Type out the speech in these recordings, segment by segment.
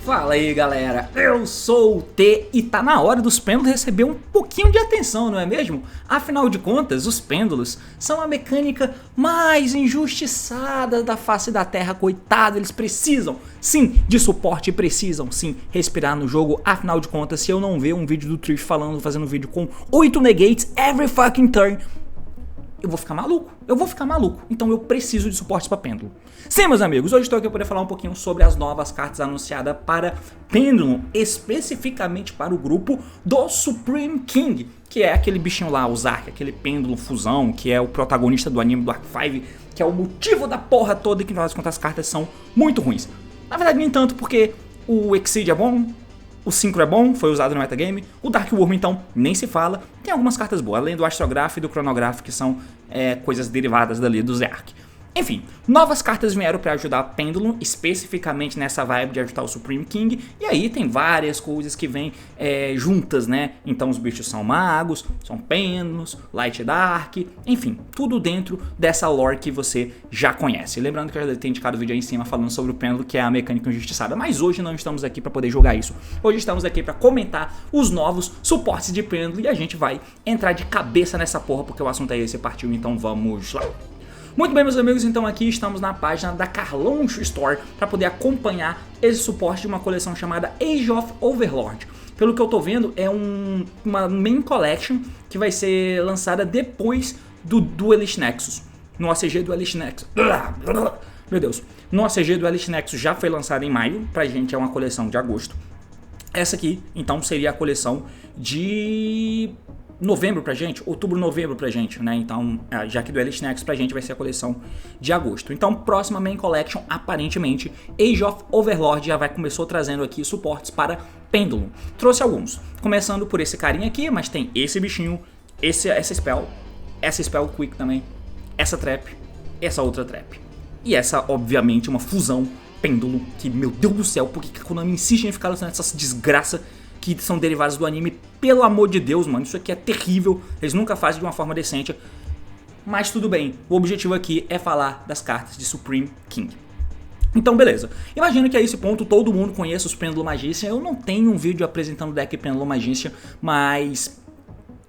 Fala aí galera, eu sou o T e tá na hora dos pêndulos receber um pouquinho de atenção, não é mesmo? Afinal de contas, os pêndulos são a mecânica mais injustiçada da face da terra, coitado, eles precisam sim de suporte, precisam sim respirar no jogo. Afinal de contas, se eu não ver um vídeo do Trish fazendo um vídeo com 8 negates every fucking turn, eu vou ficar maluco, então eu preciso de suporte para pêndulo. Sim, meus amigos, hoje estou aqui para poder falar um pouquinho sobre as novas cartas anunciadas para pêndulo, especificamente para o grupo do Supreme King, que é aquele bichinho lá, o Zark, aquele pêndulo fusão, que é o protagonista do anime do Arc 5, que é o motivo da porra toda e que, no final das contas, as cartas são muito ruins. Na verdade, nem tanto, porque o Exceed é bom, o Synchro é bom, foi usado no metagame. O Dark Worm, então, nem se fala. Tem algumas cartas boas, além do Astrograph e do Chronograph, que são coisas derivadas dali do Zerk. Enfim, novas cartas vieram para ajudar a Pendulum, especificamente nessa vibe de ajudar o Supreme King. E aí tem várias coisas que vêm juntas, né? Então os bichos são magos, são pêndulos, Light Dark, enfim, tudo dentro dessa lore que você já conhece. Lembrando que eu já tenho indicado o vídeo aí em cima falando sobre o pêndulo, que é a mecânica injustiçada. Mas hoje não estamos aqui para poder jogar isso. Hoje estamos aqui para comentar os novos suportes de pêndulo e a gente vai entrar de cabeça nessa porra, porque o assunto é esse, partiu, então vamos lá. Muito bem, meus amigos, então aqui estamos na página da Carluxo Store para poder acompanhar esse suporte de uma coleção chamada Age of Overlord. Pelo que eu tô vendo, é uma main collection que vai ser lançada depois do Elite Nexus. No ACG do Elite Nexus. Meu Deus. No ACG do Elite Nexus já foi lançada em maio, pra gente é uma coleção de agosto. Essa aqui, então, seria a coleção de novembro pra gente, outubro, novembro pra gente, né? Então, já que do Elite Nexus pra gente vai ser a coleção de agosto. Então, próxima main collection, aparentemente, Age of Overlord já começou trazendo aqui suportes para Pendulum. Trouxe alguns, começando por esse carinha aqui, mas tem esse bichinho, essa spell quick também, essa trap, essa outra trap. E essa, obviamente, uma fusão pêndulo, que, meu Deus do céu, por que a Konami insiste em ficar lançando essas desgraças que são derivadas do anime? Pelo amor de Deus, mano, isso aqui é terrível, eles nunca fazem de uma forma decente. Mas tudo bem, o objetivo aqui é falar das cartas de Supreme King. Então beleza, imagino que a esse ponto todo mundo conheça os Pêndulo Magician. Eu não tenho um vídeo apresentando o deck Pêndulo Magician, mas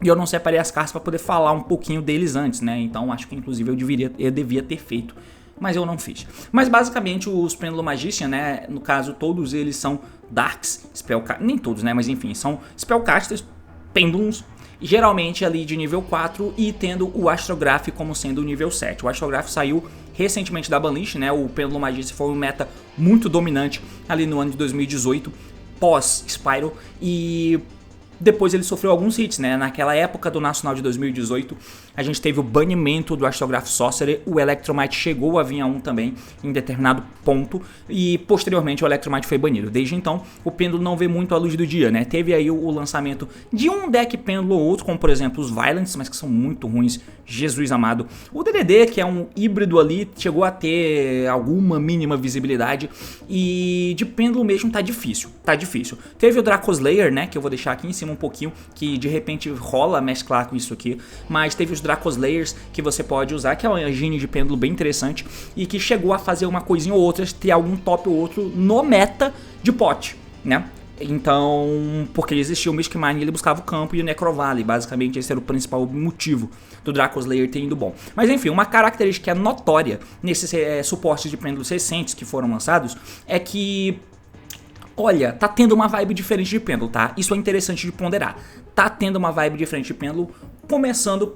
eu não separei as cartas para poder falar um pouquinho deles antes, né? Então acho que inclusive eu devia ter feito, mas eu não fiz. Mas basicamente os Pêndulo Magician, né, no caso todos eles são Darks, Spellcasters, nem todos, né, mas enfim, são Spellcasters, Pendulums, geralmente ali de nível 4 e tendo o Astrograph como sendo o nível 7. O Astrograph saiu recentemente da banlist, né, o Pêndulo Magician foi um meta muito dominante ali no ano de 2018, pós Spyro, e depois ele sofreu alguns hits, né? Naquela época do Nacional de 2018, a gente teve o banimento do Astrograph Sorcerer, o Electromite chegou a vir a 1 também, em determinado ponto, e posteriormente o Electromite foi banido. Desde então, o pêndulo não vê muito a luz do dia, né? Teve aí o lançamento de um deck pêndulo ou outro, como por exemplo os Violents, mas que são muito ruins, Jesus amado. O DDD, que é um híbrido ali, chegou a ter alguma mínima visibilidade, e de pêndulo mesmo tá difícil, Teve o Dracoslayer, né, que eu vou deixar aqui em cima um pouquinho, que de repente rola mesclar com isso aqui, mas teve os Dracoslayers que você pode usar, que é uma engine de pêndulo bem interessante e que chegou a fazer uma coisinha ou outra, ter algum top ou outro no meta de pote, né? Então, porque existia o Mystic Mine, ele buscava o campo, e o Necrovalley, basicamente esse era o principal motivo do Dracoslayer ter ido bom. Mas enfim, uma característica notória nesses suportes de pêndulos recentes que foram lançados é que, olha, tá tendo uma vibe diferente de pêndulo, tá? Isso é interessante de ponderar. Tá tendo uma vibe diferente de pêndulo, começando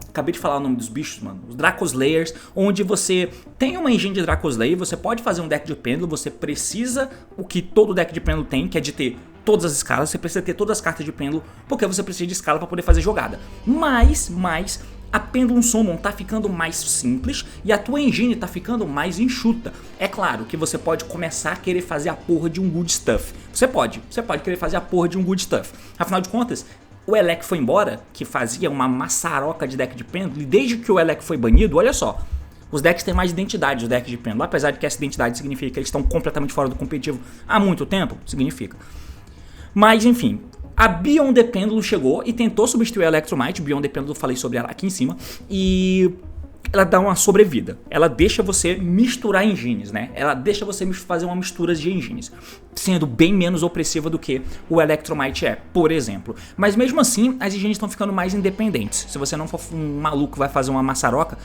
acabei de falar o nome dos bichos, mano. Os Dracoslayers, onde você tem uma engine de Dracoslayer, você pode fazer um deck de pêndulo, você precisa o que todo deck de pêndulo tem, que é de ter todas as escalas, você precisa ter todas as cartas de pêndulo, porque você precisa de escala para poder fazer jogada. Mas a Pendulum Summon tá ficando mais simples e a tua engine tá ficando mais enxuta. É claro que você pode começar a querer fazer a porra de um good stuff. Você pode querer fazer a porra de um good stuff. Afinal de contas, o Elec foi embora, que fazia uma maçaroca de deck de pêndulo, e desde que o Elec foi banido, olha só, Os decks têm mais identidade, os decks de pêndulo. Apesar de que essa identidade significa que eles estão completamente fora do competitivo há muito tempo, significa. Mas enfim, a Beyond the Pendulum chegou e tentou substituir a Electromite. Beyond the Pendulum, eu falei sobre ela aqui em cima. E ela dá uma sobrevida. Ela deixa você misturar engines, né? Ela deixa você fazer uma mistura de engines, sendo bem menos opressiva do que o Electromite é, por exemplo. Mas mesmo assim, as engines estão ficando mais independentes. Se você não for um maluco que vai fazer uma maçaroca,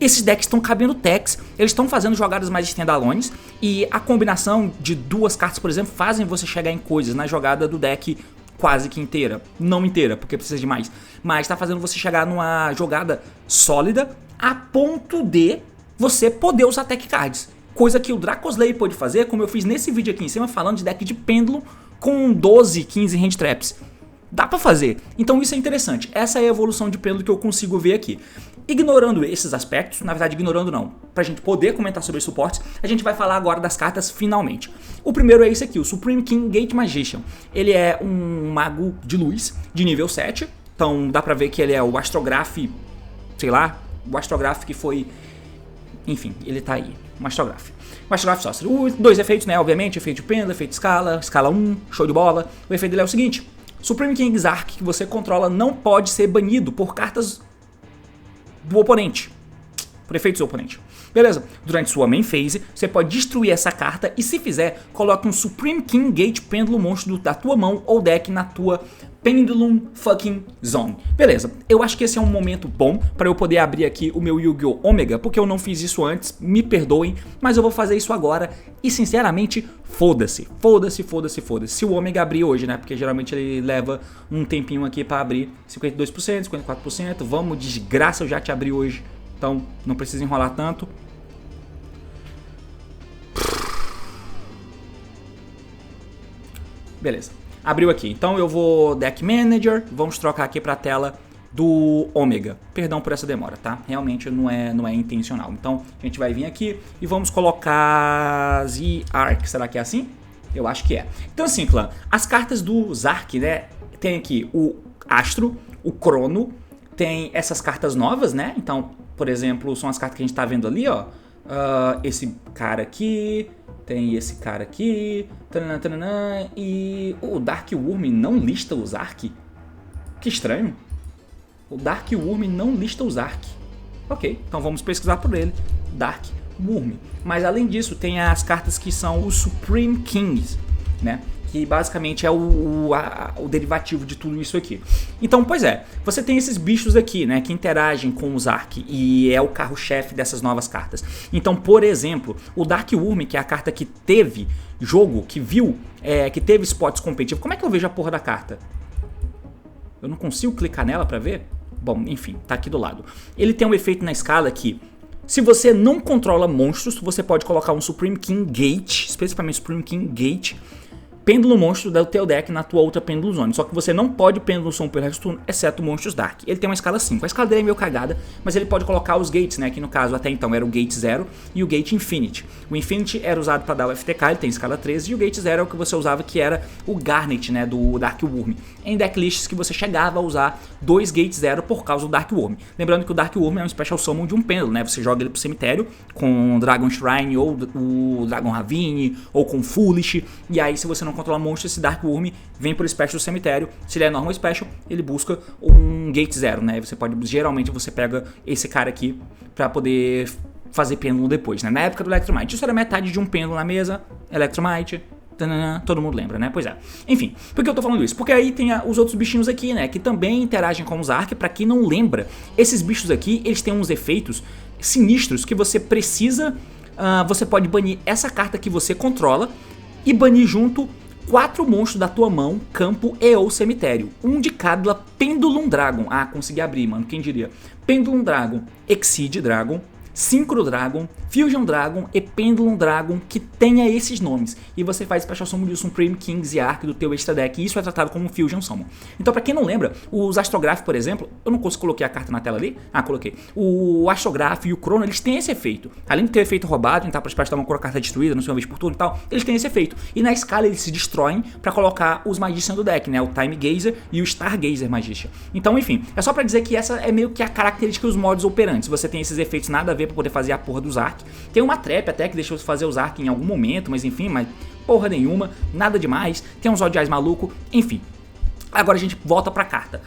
esses decks estão cabendo techs, eles estão fazendo jogadas mais standalones, e a combinação de duas cartas, por exemplo, fazem você chegar em coisas na jogada do deck quase que inteira. Não inteira, porque precisa de mais, mas está fazendo você chegar numa jogada sólida a ponto de você poder usar tech cards. Coisa que o Dracoslayer pode fazer, como eu fiz nesse vídeo aqui em cima, falando de deck de pêndulo com 12, 15 hand traps. Dá pra fazer. Então isso é interessante. Essa é a evolução de pêndulo que eu consigo ver aqui. Ignorando esses aspectos, na verdade ignorando não, pra gente poder comentar sobre os suportes, a gente vai falar agora das cartas finalmente. O primeiro é esse aqui, o Supreme King Gate Magician. Ele é um mago de luz de nível 7, então dá pra ver que ele é o Astrograph, sei lá, o Astrograph que foi... Enfim, ele tá aí, um Astrograph. O Astrograph Sorcerer. Os dois efeitos, né, obviamente, efeito de pêndulo, efeito de escala, escala 1, show de bola. O efeito dele é o seguinte: Supreme King Zark que você controla não pode ser banido por cartas do oponente, por efeitos do oponente. Beleza, durante sua main phase, você pode destruir essa carta e, se fizer, coloque um Supreme King Gate Pêndulo monstro da tua mão ou deck na tua Pendulum fucking Zone. Beleza, eu acho que esse é um momento bom para eu poder abrir aqui o meu Yu-Gi-Oh! Omega, porque eu não fiz isso antes, me perdoem, mas eu vou fazer isso agora e, sinceramente, foda-se, foda-se, foda-se, foda-se. Se o Omega abrir hoje, né, porque geralmente ele leva um tempinho aqui para abrir 52%, 54%, vamos, desgraça, eu já te abri hoje, então não precisa enrolar tanto. Beleza, abriu aqui. Então eu vou Deck Manager, vamos trocar aqui para a tela do Omega. Perdão por essa demora, tá? Realmente não é intencional. Então a gente vai vir aqui e vamos colocar Z-Arc. Será que é assim? Eu acho que é. Então assim, clã, as cartas do Zark, né? Tem aqui o Astro, o Crono, tem essas cartas novas, né? Então, por exemplo, são as cartas que a gente tá vendo ali, ó. Esse cara aqui, tem esse cara aqui, taranã, taranã, e o Dark Worm não lista os Ark. Que estranho. O Dark Worm não lista os Ark. Ok, então vamos pesquisar por ele. Dark Worm. Mas além disso, tem as cartas que são os Supreme Kings, né? Que basicamente é o derivativo de tudo isso aqui. Então, pois é, você tem esses bichos aqui, né, que interagem com os Ark e é o carro-chefe dessas novas cartas. Então, por exemplo, o Dark Worm, que é a carta que teve jogo, que viu, que teve spots competitivos. Como é que eu vejo a porra da carta? Eu não consigo clicar nela pra ver? Bom, enfim, tá aqui do lado. Ele tem um efeito na escala que, se você não controla monstros, você pode colocar um Supreme King Gate, especificamente Supreme King Gate, pêndulo monstro do teu deck na tua outra pêndulo zone. Só que você não pode pêndulo som pelo resto do turno, exceto monstros Dark. Ele tem uma escala 5. A escala dele é meio cagada, mas ele pode colocar os gates, né? Que no caso até então era o Gate 0 e o Gate Infinity. O Infinity era usado para dar o FTK, ele tem escala 13, e o Gate 0 é o que você usava, que era o Garnet, né? Do Dark Worm. Em decklists que você chegava a usar 2 Gate 0 por causa do Dark Worm. Lembrando que o Dark Worm é um Special Summon de um pêndulo, né? Você joga ele pro cemitério com o Dragon Shrine ou o Dragon Ravine ou com Foolish, e aí se você não controla monstro, esse Dark Worm vem pro Special do cemitério. Se ele é normal Special, ele busca um Gate 0, né? Você pode, geralmente você pega esse cara aqui pra poder fazer pêndulo depois, né? Na época do Electromite, isso era metade de um pêndulo na mesa, Electromite, tanana, todo mundo lembra, né? Pois é. Enfim, por que eu tô falando isso? Porque aí tem os outros bichinhos aqui, né? Que também interagem com os Ark. Pra quem não lembra, esses bichos aqui, eles têm uns efeitos sinistros que você precisa... você pode banir essa carta que você controla e banir junto 4 monstros da tua mão, campo e ou cemitério. Um de cada Pendulum Dragon. Ah, consegui abrir, mano, quem diria. Pendulum Dragon, Exceed Dragon, Synchro Dragon, Fusion Dragon e Pendulum Dragon, que tenha esses nomes. E você faz Special Summon de Supreme Kings e Ark do teu extra deck, e isso é tratado como Fusion Summon. Então, pra quem não lembra, os Astrograph, por exemplo, eu não coloquei a carta na tela ali? Ah, coloquei. O Astrograph e o Crono, eles têm esse efeito. Além de ter efeito roubado, entrar pra Special Summon com a carta destruída, não sei, uma vez por turno e tal, eles têm esse efeito. E na escala eles se destroem pra colocar os Magician do deck, né? O Time Gazer e o Stargazer Magician. Então, enfim, é só pra dizer que essa é meio que a característica dos modos operantes. Você tem esses efeitos nada a ver ver pra poder fazer a porra dos Ark. Tem uma trap até que deixa você fazer os Ark em algum momento, mas enfim, mas porra nenhuma, nada demais. Tem uns Odiais maluco, enfim. Agora a gente volta pra carta.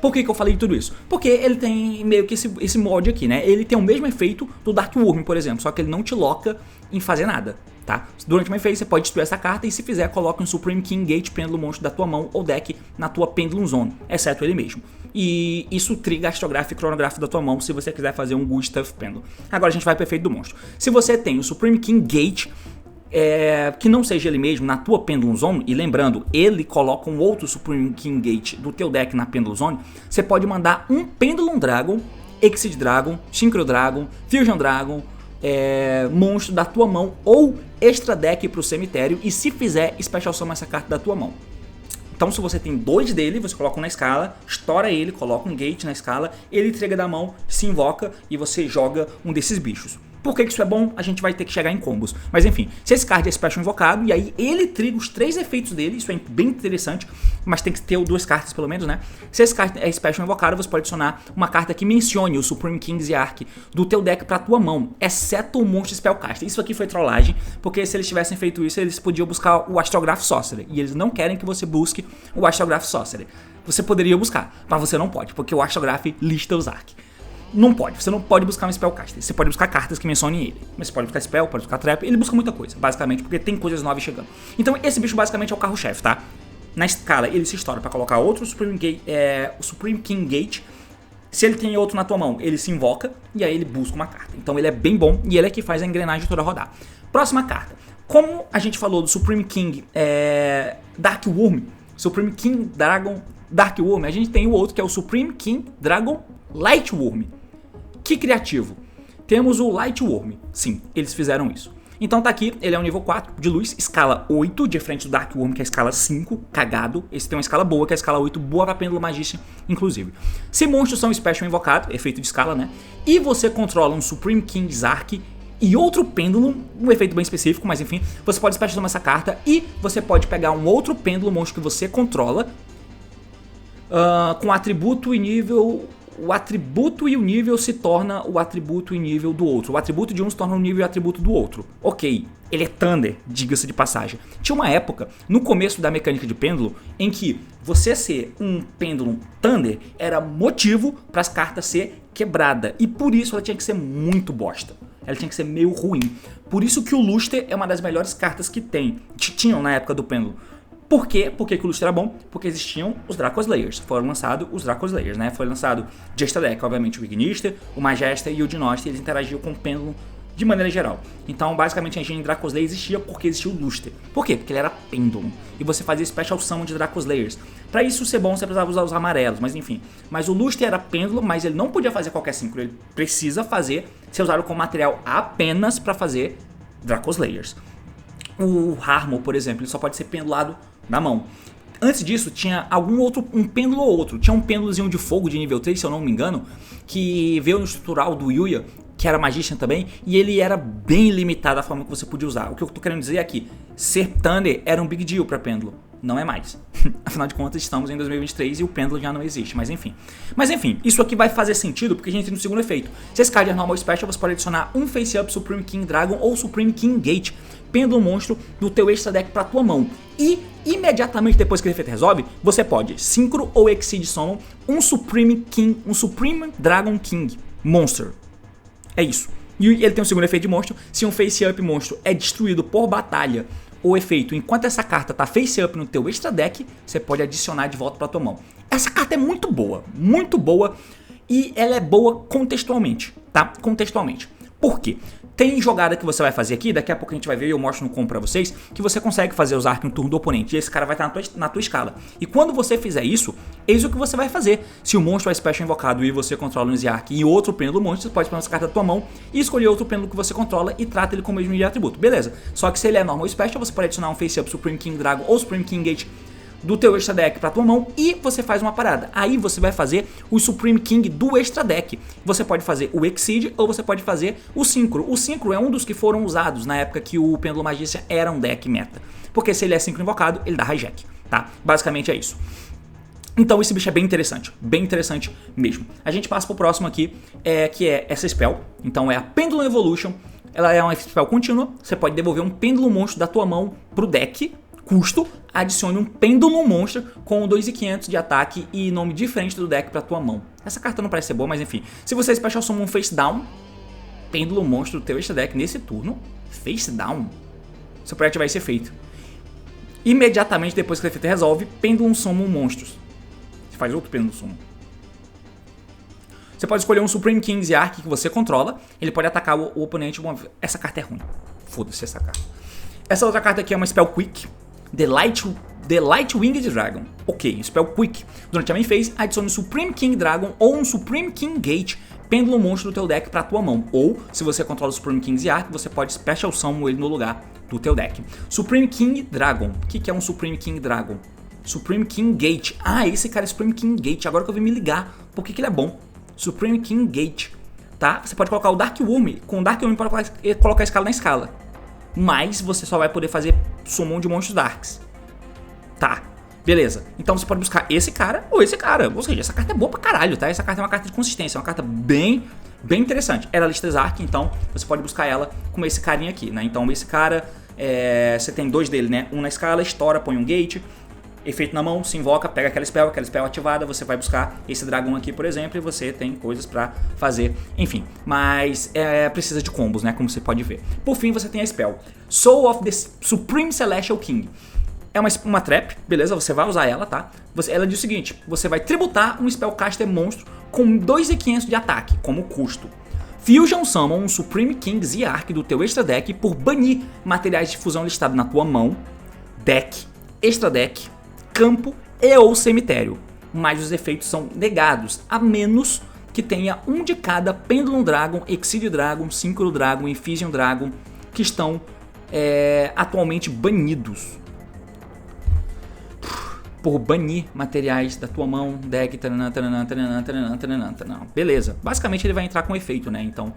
Por que eu falei tudo isso? Porque ele tem meio que esse mod aqui, né? Ele tem o mesmo efeito do Dark Worm, por exemplo, só que ele não te loca em fazer nada, tá? Durante uma phase você pode destruir essa carta e se fizer, coloca um Supreme King Gate Pêndulo Monstro da tua mão ou deck na tua Pendulum Zone, exceto ele mesmo. E isso triga Astrograph e Chronograph da tua mão se você quiser fazer um Good Stuff Pêndulo. Agora a gente vai pro efeito do monstro. Se você tem o Supreme King Gate, que não seja ele mesmo na tua Pendulum Zone, e lembrando, ele coloca um outro Supreme King Gate do teu deck na Pendulum Zone, você pode mandar um Pendulum Dragon, Exceed Dragon, Synchro Dragon, Fusion Dragon, monstro da tua mão ou extra deck pro cemitério, e se fizer, Special Summon essa carta da tua mão. Então se você tem 2 dele, você coloca um na escala, estoura ele, coloca um gate na escala, ele entrega da mão, se invoca e você joga um desses bichos. Por que isso é bom? A gente vai ter que chegar em combos. Mas enfim, se esse card é Special invocado, e aí ele triga os 3 efeitos dele, isso é bem interessante, mas tem que ter 2 cartas pelo menos, né? Se esse card é Special invocado, você pode adicionar uma carta que mencione o Supreme Kings e Ark do teu deck pra tua mão, exceto o monstro Spellcaster. Isso aqui foi trollagem, porque se eles tivessem feito isso, eles podiam buscar o Astrograph Sorcerer, e eles não querem que você busque o Astrograph Sorcerer. Você poderia buscar, mas você não pode, porque o Astrograph lista os Ark. Não pode, você não pode buscar um Spellcaster, você pode buscar cartas que mencionem ele, mas você pode buscar Spell, pode buscar Trap, ele busca muita coisa, basicamente, porque tem coisas novas chegando. Então esse bicho basicamente é o carro-chefe, tá? Na escala ele se estoura pra colocar outro Supreme King Gate, se ele tem outro na tua mão, ele se invoca, e aí ele busca uma carta. Então ele é bem bom, e ele é que faz a engrenagem toda rodar. Próxima carta, como a gente falou do Supreme King Dark Worm, Supreme King Dragon Dark Worm, a gente tem o outro que é o Supreme King Dragon Light Worm. Que criativo. Temos o Light Worm. Sim, eles fizeram isso. Então tá aqui, ele é um nível 4 de luz, escala 8, de frente do Dark Worm, que é a escala 5, cagado. Esse tem uma escala boa, que é a escala 8, boa pra Pêndulo Magician, inclusive. Se monstros são Special invocado, efeito de escala, né? E você controla um Supreme King's Ark e outro pêndulo, um efeito bem específico, mas enfim, você pode Special essa carta e você pode pegar um outro pêndulo monstro que você controla, com atributo e nível. O atributo e o nível se torna o atributo e nível do outro. O atributo de um se torna o nível e o atributo do outro. Ok, ele é Thunder, diga-se de passagem. Tinha uma época, no começo da mecânica de pêndulo, em que você ser um pêndulo Thunder era motivo para as cartas ser quebrada. E por isso ela tinha que ser muito bosta. Ela tinha que ser meio ruim. Por isso que o Luster é uma das melhores cartas que tinham na época do pêndulo. Por quê? Por que o Luster era bom? Porque existiam os Draco Slayers. Foram lançados os Draco Slayers, né? Foi lançado de extra deck, obviamente, o Ignister, o Majesta e o Dinosty. Eles interagiam com o pêndulo de maneira geral. Então, basicamente, a engine Draco Slayer existia porque existia o Luster. Por quê? Porque ele era pêndulo. E você fazia Special Summon de Draco Slayers. Pra isso ser bom, você precisava usar os amarelos, mas enfim. Mas o Luster era pêndulo, mas ele não podia fazer qualquer synchro. Ele precisa ser usado como material apenas pra fazer Draco Slayers. O Harmo, por exemplo, ele só pode ser pendulado na mão. Antes disso, tinha um pêndulo ou outro. Tinha um pêndulozinho de fogo de nível 3, se eu não me engano, que veio no estrutural do Yuya, que era Magician também, e ele era bem limitado a forma que você podia usar. O que eu tô querendo dizer é que ser Thunder era um big deal pra pêndulo. Não é mais. Afinal de contas, estamos em 2023 e o pêndulo já não existe, mas enfim. Mas enfim, isso aqui vai fazer sentido porque a gente tem no segundo efeito. Se esse card é normal special, você pode adicionar um Face Up Supreme King Dragon ou Supreme King Gate, pêndulo monstro do teu extra deck pra tua mão. E imediatamente depois que o efeito resolve, você pode Synchro ou Exceed Summon um Supreme Dragon King Monster. É isso. E ele tem um segundo efeito de monstro. Se um Face Up monstro é destruído por batalha ou efeito enquanto essa carta tá Face Up no teu extra deck, você pode adicionar de volta pra tua mão. Essa carta é muito boa e ela é boa contextualmente, tá? Contextualmente. Por quê? Tem jogada que você vai fazer aqui, daqui a pouco a gente vai ver e eu mostro no como pra vocês, que você consegue fazer os arcos no turno do oponente, e esse cara vai estar na tua escala. E quando você fizer isso, eis o que você vai fazer. Se o monstro é special invocado e você controla um Ziark e outro pêndulo monstro, você pode pegar essa carta da tua mão e escolher outro pêndulo que você controla e trata ele com o mesmo de atributo. Beleza. Só que se ele é normal special, você pode adicionar um Face Up Supreme King Dragon ou Supreme King Gate do teu extra deck pra tua mão e você faz uma parada. Aí você vai fazer o Supreme King do extra deck. Você pode fazer o Exceed ou você pode fazer o Synchro. O Synchro é um dos que foram usados na época que o Pêndulo Magician era um deck meta. Porque se ele é Synchro invocado, ele dá hijack, tá? Basicamente é isso. Então esse bicho é bem interessante mesmo. A gente passa pro próximo aqui, que é essa spell. Então é a Pendulum Evolution. Ela é uma spell contínua. Você pode devolver um pêndulo monstro da tua mão pro deck. Custo, adicione um pêndulo monstro com 2.500 de ataque e nome diferente do deck pra tua mão. Essa carta não parece ser boa, mas enfim. Se você Special Summon um Face Down, pêndulo monstro do teu extra deck nesse turno, Face Down, você pode ativar esse efeito. Imediatamente depois que o efeito resolve, Pendulum Summon monstros. Você faz outro Pendulum Summon. Você pode escolher um Supreme King's Arc que você controla. Ele pode atacar o oponente uma vez. Essa carta é ruim. Foda-se essa carta. Essa outra carta aqui é uma Spell Quick. The Light Winged Dragon. Ok, Spell Quick. Durante a main phase, adicione um Supreme King Dragon ou um Supreme King Gate Pêndulo monstro do teu deck pra tua mão. Ou, se você controla o Supreme King's Arc, você pode Special Summon ele no lugar do teu deck. Supreme King Dragon. O que é um Supreme King Dragon? Supreme King Gate. Ah, esse cara é Supreme King Gate. Agora que eu vim me ligar, por que ele é bom? Supreme King Gate. Tá? Você pode colocar o Dark Worm. Com o Dark Worm pode colocar a escala na escala. Mas você só vai poder fazer summon de monstros darks. Tá, beleza. Então você pode buscar esse cara ou esse cara. Ou seja, essa carta é boa pra caralho, tá? Essa carta é uma carta de consistência, é uma carta bem interessante. Era a lista Arc, então você pode buscar ela com esse carinha aqui, né? Então esse cara, você tem dois dele, né? Um na escala, estoura, põe um gate. Efeito na mão, se invoca, pega aquela spell ativada, você vai buscar esse dragão aqui, por exemplo, e você tem coisas pra fazer, enfim. Mas precisa de combos, né, como você pode ver. Por fim, você tem a spell Soul of the Supreme Celestial King. É uma trap, beleza, você vai usar ela, tá? Ela diz o seguinte, você vai tributar um Spellcaster monstro com 2.500 de ataque, como custo. Fusion Summon um Supreme King's Arc do teu extra deck por banir materiais de fusão listado na tua mão, deck, extra deck, campo e ou cemitério, mas os efeitos são negados, a menos que tenha um de cada Pendulum Dragon, Exceed Dragon, Synchro Dragon e Fusion Dragon que estão atualmente banidos. Por banir materiais da tua mão, deck, taranã. Beleza, basicamente ele vai entrar com efeito, né? Então,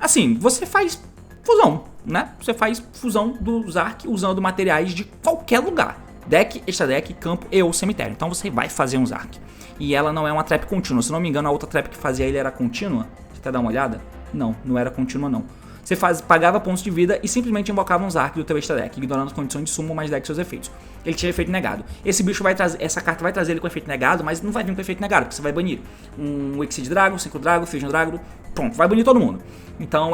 assim, você faz fusão, né? Você faz fusão dos Arc usando materiais de qualquer lugar. Deck, extra deck, campo e ou cemitério. Então você vai fazer uns Arc. E ela não é uma trap contínua. Se não me engano, a outra trap que fazia ele era contínua. Você quer dar uma olhada? Não era contínua não. Você pagava pontos de vida e simplesmente invocava uns Arc do teu extra deck, ignorando as condições de summon mais deck seus efeitos. Ele tinha efeito negado. Esse bicho vai trazer, essa carta vai trazer ele com efeito negado, mas não vai vir com efeito negado, porque você vai banir um Exceed Dragon, Synchro Dragon, Fusion Dragon, pronto, vai banir todo mundo. Então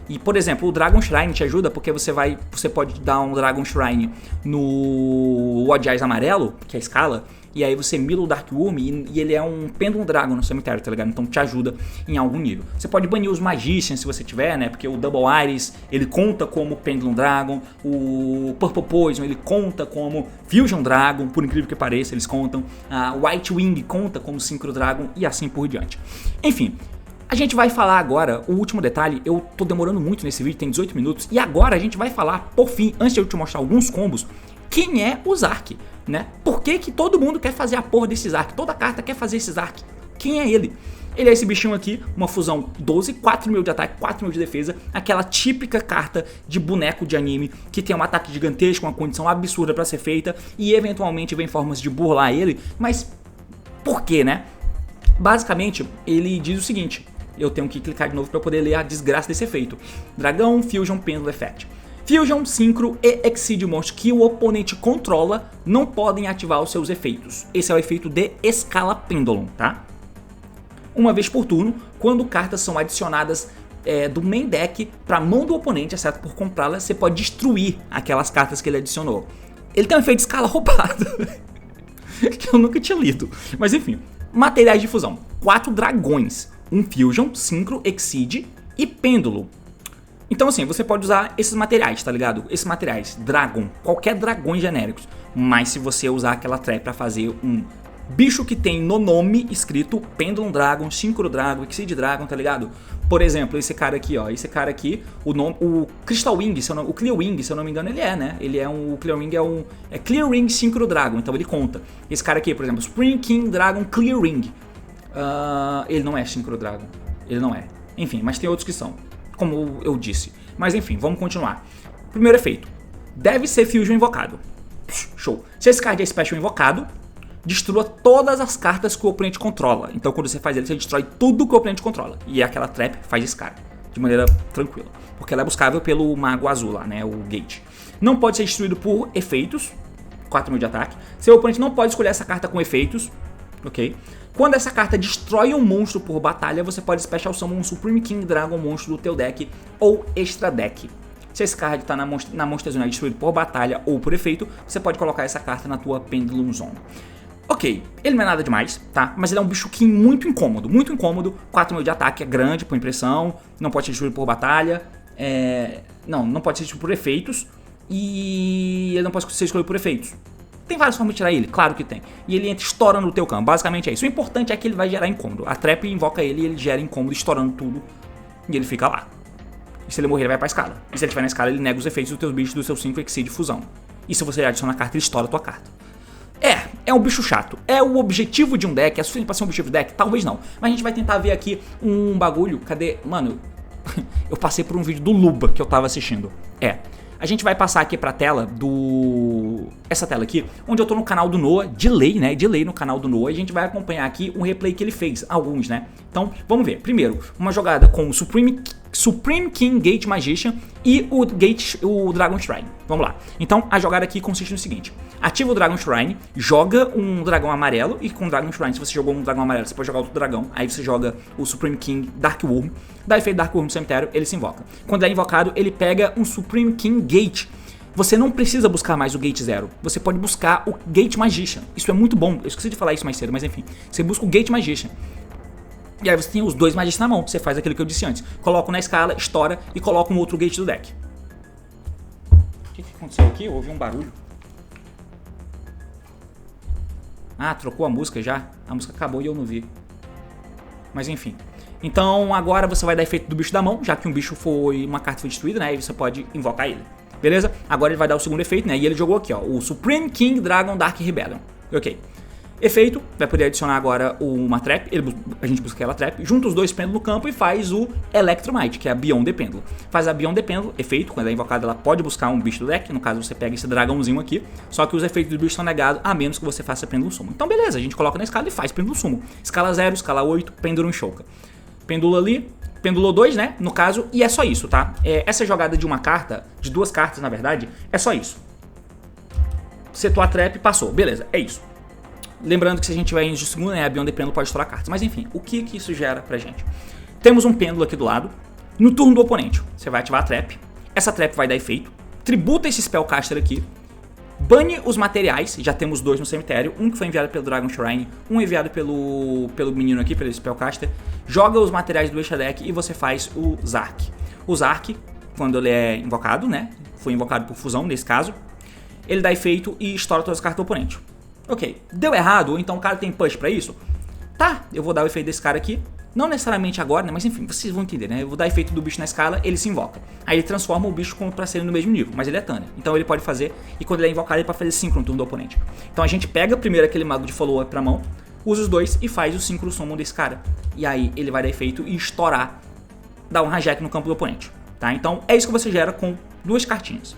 E, por exemplo, o Dragon Shrine te ajuda porque você pode dar um Dragon Shrine no Odd Eyes amarelo, que é a escala, e aí você mila o Dark Worm e ele é um Pendulum Dragon no cemitério, tá ligado? Então te ajuda em algum nível. Você pode banir os Magicians se você tiver, né? Porque o Double Iris, ele conta como Pendulum Dragon, o Purple Poison, ele conta como Fusion Dragon, por incrível que pareça, eles contam. A White Wing conta como Synchro Dragon e assim por diante. Enfim, a gente vai falar agora, o último detalhe, eu tô demorando muito nesse vídeo, tem 18 minutos, e agora a gente vai falar, por fim, antes de eu te mostrar alguns combos, quem é os Arc, né? Por que todo mundo quer fazer a porra desses Arc? Toda carta quer fazer esses Arc. Quem é ele? Ele é esse bichinho aqui, uma fusão 12, 4.000 de ataque, 4.000 de defesa, aquela típica carta de boneco de anime que tem um ataque gigantesco, uma condição absurda pra ser feita, e eventualmente vem formas de burlar ele, mas por quê, né? Basicamente, ele diz o seguinte, eu tenho que clicar de novo para poder ler a desgraça desse efeito. Dragão, Fusion, Pendulum Effect. Fusion, Synchro e Exceed monstros que o oponente controla não podem ativar os seus efeitos. Esse é o efeito de escala Pendulum, tá? Uma vez por turno, quando cartas são adicionadas do main deck para a mão do oponente, exceto por comprá-las, você pode destruir aquelas cartas que ele adicionou. Ele tem um efeito de escala roubado, que eu nunca tinha lido. Mas enfim, materiais de fusão. 4 dragões. Um Fusion, Synchro, Exceed e Pêndulo. Então assim, você pode usar esses materiais, tá ligado? Esses materiais, Dragon, qualquer dragões genéricos. Mas se você usar aquela trap pra fazer um bicho que tem no nome escrito Pendulum Dragon, Synchro Dragon, Exceed Dragon, tá ligado? Por exemplo, esse cara aqui, ó, o Crystal Wing, o Clear Wing, se eu não me engano, ele né? O Clear Wing é Clear Ring Synchro Dragon, então ele conta. Esse cara aqui, por exemplo, Spring King Dragon Clear Ring. Ele não é Synchro Dragon, ele não é. Enfim, mas tem outros que são, como eu disse. Mas enfim, vamos continuar. Primeiro efeito, deve ser Fusion invocado. Show. Se esse card é Special invocado, destrua todas as cartas que o oponente controla. Então quando você faz ele, você destrói tudo que o oponente controla. E aquela trap faz esse cara, de maneira tranquila. Porque ela é buscável pelo mago azul lá, né, o Gate. Não pode ser destruído por efeitos, 4.000 de ataque. Seu oponente não pode escolher essa carta com efeitos, ok? Quando essa carta destrói um monstro por batalha, você pode Special Summon um Supreme King Dragon monstro do teu deck ou extra deck. Se esse card está na Monster Zone destruído por batalha ou por efeito, você pode colocar essa carta na tua Pendulum Zone. Ok, ele não é nada demais, tá? Mas ele é um bicho muito incômodo, 4.000 de ataque, é grande por impressão, não pode ser destruído por batalha, não pode ser destruído por efeitos, e ele não pode ser escolhido por efeitos. Tem várias formas de tirar ele, claro que tem. E ele entra estourando no teu campo, basicamente é isso. O importante é que ele vai gerar incômodo. A trap invoca ele e ele gera incômodo, estourando tudo, e ele fica lá. E se ele morrer, ele vai pra escala. E se ele estiver na escala, ele nega os efeitos dos teus bichos do seu 5 Exceed Fusão. E se você adiciona a carta, ele estoura a tua carta. É um bicho chato. É o objetivo de um deck? É suficiente pra ser um objetivo de deck? Talvez não. Mas a gente vai tentar ver aqui um bagulho. Cadê? Mano, eu passei por um vídeo do Luba que eu tava assistindo. A gente vai passar aqui pra tela essa tela aqui, onde eu tô no canal do Noah, delay no canal do Noah, e a gente vai acompanhar aqui um replay que ele fez, alguns, né? Então, vamos ver. Primeiro, uma jogada com o Supreme King Gate Magician e o Dragon Shrine. Vamos lá. Então, a jogada aqui consiste no seguinte. Ativa o Dragon Shrine, joga um dragão amarelo, e com o Dragon Shrine, se você jogou um dragão amarelo, você pode jogar outro dragão. Aí você joga o Supreme King Dark Worm, dá efeito Dark Worm no cemitério, ele se invoca. Quando é invocado, ele pega um Supreme King Gate. Você não precisa buscar mais o Gate 0, você pode buscar o Gate Magician. Isso é muito bom, eu esqueci de falar isso mais cedo, mas enfim. Você busca o Gate Magician. E aí você tem os dois Magicians na mão, você faz aquilo que eu disse antes. Coloca na escala, estoura e coloca um outro Gate do deck. O que aconteceu aqui? Eu ouvi um barulho. Ah, trocou a música já? A música acabou e eu não vi. Mas enfim. Então agora você vai dar efeito do bicho da mão, já que um bicho uma carta foi destruída, né? E você pode invocar ele. Beleza? Agora ele vai dar o segundo efeito, né? E ele jogou aqui, ó, o Supreme King Dragon Dark Rebellion. Ok. Efeito, vai poder adicionar agora uma trap, a gente busca aquela trap, junta os dois pêndulos no campo e faz o Electromite, que é a Beyond the Pêndulo. Faz a Beyond the Pêndulo, efeito, quando ela é invocada ela pode buscar um bicho do deck, no caso você pega esse dragãozinho aqui, só que os efeitos do bicho são negados a menos que você faça Pêndulo Sumo. Então beleza, a gente coloca na escala e faz Pêndulo Sumo. Escala 0, escala 8, Pendulum Shouka. Pendula ali, pendulou 2, né, no caso, e é só isso, tá? Essa jogada de uma carta, de duas cartas na verdade, é só isso. Setou a trap, passou, beleza, é isso. Lembrando que se a gente tiver indo de segundo, né, a Beyond the Pêndulo pode estourar cartas. Mas enfim, o que isso gera pra gente? Temos um pêndulo aqui do lado. No turno do oponente, você vai ativar a trap. Essa trap vai dar efeito. Tributa esse Spellcaster aqui. Bane os materiais. Já temos dois no cemitério. Um que foi enviado pelo Dragon Shrine. Um enviado pelo menino aqui, pelo Spellcaster. Joga os materiais do extra deck e você faz o Zark. O Zark, quando ele é invocado, né? Foi invocado por fusão nesse caso. Ele dá efeito e estoura todas as cartas do oponente. Ok, deu errado, ou então o cara tem push pra isso? Tá, eu vou dar o efeito desse cara aqui. Não necessariamente agora, né? Mas enfim, vocês vão entender, né? Eu vou dar efeito do bicho na escala, ele se invoca. Aí ele transforma o bicho pra ser no mesmo nível, mas ele é Tânia. Então ele pode fazer, e quando ele é invocado, ele pode fazer 5 no turno do oponente. Então a gente pega primeiro aquele mago de follow-up pra mão, usa os dois e faz o Synchro Summon desse cara. E aí ele vai dar efeito e estourar, dar um hijack no campo do oponente, tá? Então é isso que você gera com duas cartinhas.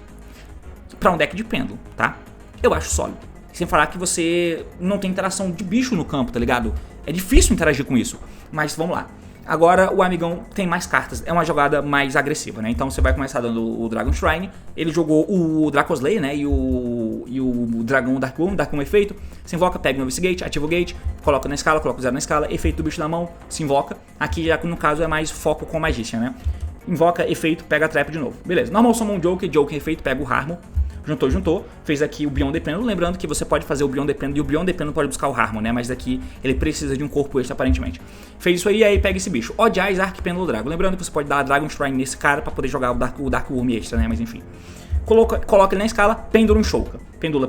Pra um deck de pêndulo, tá? Eu acho sólido. Sem falar que você não tem interação de bicho no campo, tá ligado? É difícil interagir com isso, mas vamos lá. Agora o amigão tem mais cartas, é uma jogada mais agressiva, né? Então você vai começar dando o Dragon Shrine, ele jogou o Dracoslayer, né? E o Dragão Dark Worm efeito, se invoca, pega o novo Gate, ativa o Gate, coloca na escala, coloca o 0 na escala, efeito do bicho na mão, se invoca. Aqui já no caso é mais foco com Magician, né? Invoca, efeito, pega a trap de novo. Beleza, normal summon Joker, efeito, pega o Harmon. Juntou, fez aqui o Beyond the Pêndulo, lembrando que você pode fazer o Beyond the Pêndulo e o Beyond the Pêndulo pode buscar o Harmon, né, mas daqui ele precisa de um corpo extra aparentemente. Fez isso aí pega esse bicho, Odiais Arc Pêndulo Drago, lembrando que você pode dar a Dragon Shrine nesse cara pra poder jogar o Dark Worm extra, né, mas enfim. Coloca ele na escala, Pendulum Shouka. Pendula,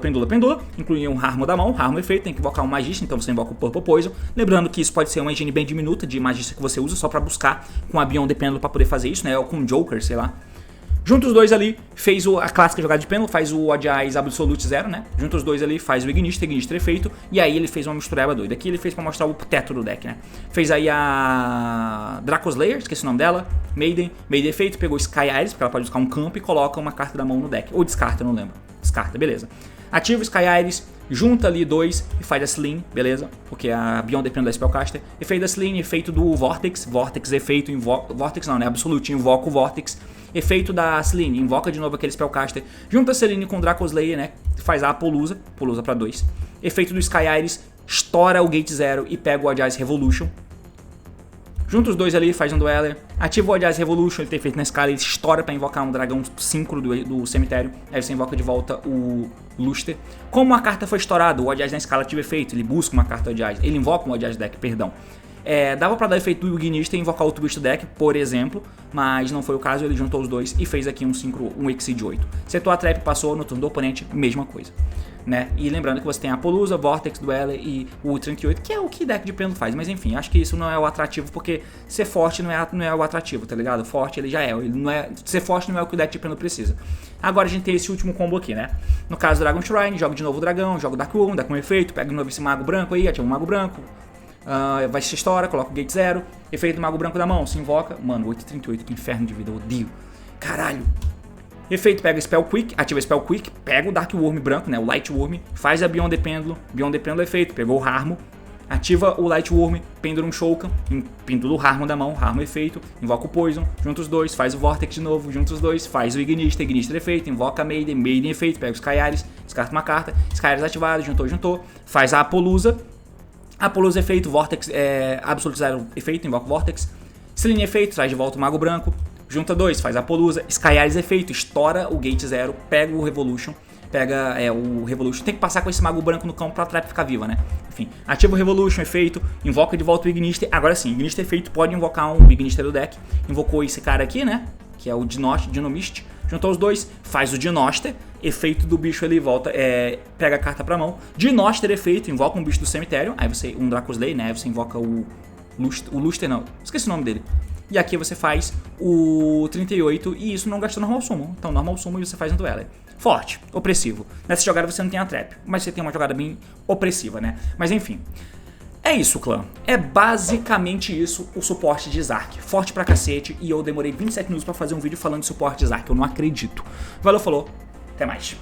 inclui um Harmon da mão, Harmon efeito, tem que invocar um Magician, então você invoca o Purple Poison. Lembrando que isso pode ser uma higiene bem diminuta de Magician que você usa só pra buscar com a Beyond the Pêndulo pra poder fazer isso, né, ou com um Joker, sei lá. Junta os dois ali, fez a clássica jogada de pêndulo, faz o Odd Eyes Absolute 0, né? Junta os dois ali, faz o Ignister efeito, e aí ele fez uma mistureba doida. Aqui ele fez pra mostrar o teto do deck, né? Fez aí a Dracoslayer, esqueci o nome dela, Maiden efeito, pegou Sky Iris, porque ela pode buscar um campo e coloca uma carta da mão no deck. Ou descarta, não lembro. Descarta, beleza. Ativa o Sky Iris, junta ali 2 e faz a Sling, beleza? Porque a Beyond depende da Spellcaster. Efeito da Sling, efeito do Vortex efeito, Vortex não, né? Absolute, invoca o Vortex. Efeito da Selene, invoca de novo aquele Spellcaster. Junta a Selene com o Dracoslayer, né? Faz a Apollousa pra 2. Efeito do Sky Iris, estoura o Gate 0 e pega o Odd Eyes Revolution. Junta os dois ali, faz um Dweller. Ativa o Odd Eyes Revolution, ele tem feito na escala, ele estoura pra invocar um dragão síncro do cemitério. Aí você invoca de volta o Luster. Como a carta foi estourada, o Odd Eyes na escala ativa efeito, ele busca uma carta Odd Eyes. Ele invoca um Odd Eyes deck, perdão. Dava pra dar efeito do Ignister e invocar outro bicho deck, por exemplo, mas não foi o caso, ele juntou os dois e fez aqui um Exceed 8. Setou a trap, passou no turno do oponente, mesma coisa, né? E lembrando que você tem a Apollousa, Vortex, Dweller e o 38, que é o que deck de pêndulo faz, mas enfim, acho que isso não é o atrativo, porque ser forte não é o atrativo, tá ligado? Forte ele já é, ser forte não é o que o deck de pêndulo precisa. Agora a gente tem esse último combo aqui, né? No caso do Dragon Shrine, joga de novo o dragão, joga o Dark Worm, dá com efeito, pega de novo esse mago branco aí, ativa um mago branco. Vai se estoura, coloca o Gate 0. Efeito do Mago Branco da mão, se invoca. Mano, 838, que inferno de vida, eu odeio. Caralho. Efeito, pega Spell Quick, ativa Spell Quick, pega o Dark Worm branco, né, o Light Worm, faz a Beyond the Pêndulo. Beyond the Pêndulo efeito, pegou o Harmo, ativa o Light Worm, Pendulum Shoukan, pendula o Harmo da mão, Harmo efeito, invoca o Poison, junta os dois, faz o Vortex de novo, junta os dois, faz o Ignister efeito, invoca a Maiden efeito, pega o Sky Iris, descarta uma carta, Sky Iris ativado, juntou, faz a Apollousa. Apollousa efeito, Vortex, Absolute 0 efeito, invoca o Vortex. Selene efeito, traz de volta o Mago Branco. Junta 2, faz a Apollousa. Sky Iris efeito, estoura o Gate 0, pega o Revolution. O Revolution. Tem que passar com esse Mago Branco no campo pra trap ficar viva, né? Enfim, ativa o Revolution efeito, invoca de volta o Ignister. Agora sim, Ignister efeito pode invocar um Ignister do deck. Invocou esse cara aqui, né? Que é o Dinomist. Juntou os dois, faz o Dinoster, efeito do bicho ele volta, pega a carta pra mão. Dinoster efeito, invoca um bicho do cemitério, aí você, um Dracoslayer, né, aí você invoca o Luster não, esqueci o nome dele. E aqui você faz o 38 e isso não gasta normal summon, então normal summon e você faz um Dweller. Forte, opressivo. Nessa jogada você não tem a trap, mas você tem uma jogada bem opressiva, né, mas enfim. É isso, clã. É basicamente isso o suporte de Zark. Forte pra cacete e eu demorei 27 minutos pra fazer um vídeo falando de suporte de Zark. Eu não acredito. Valeu, falou. Até mais.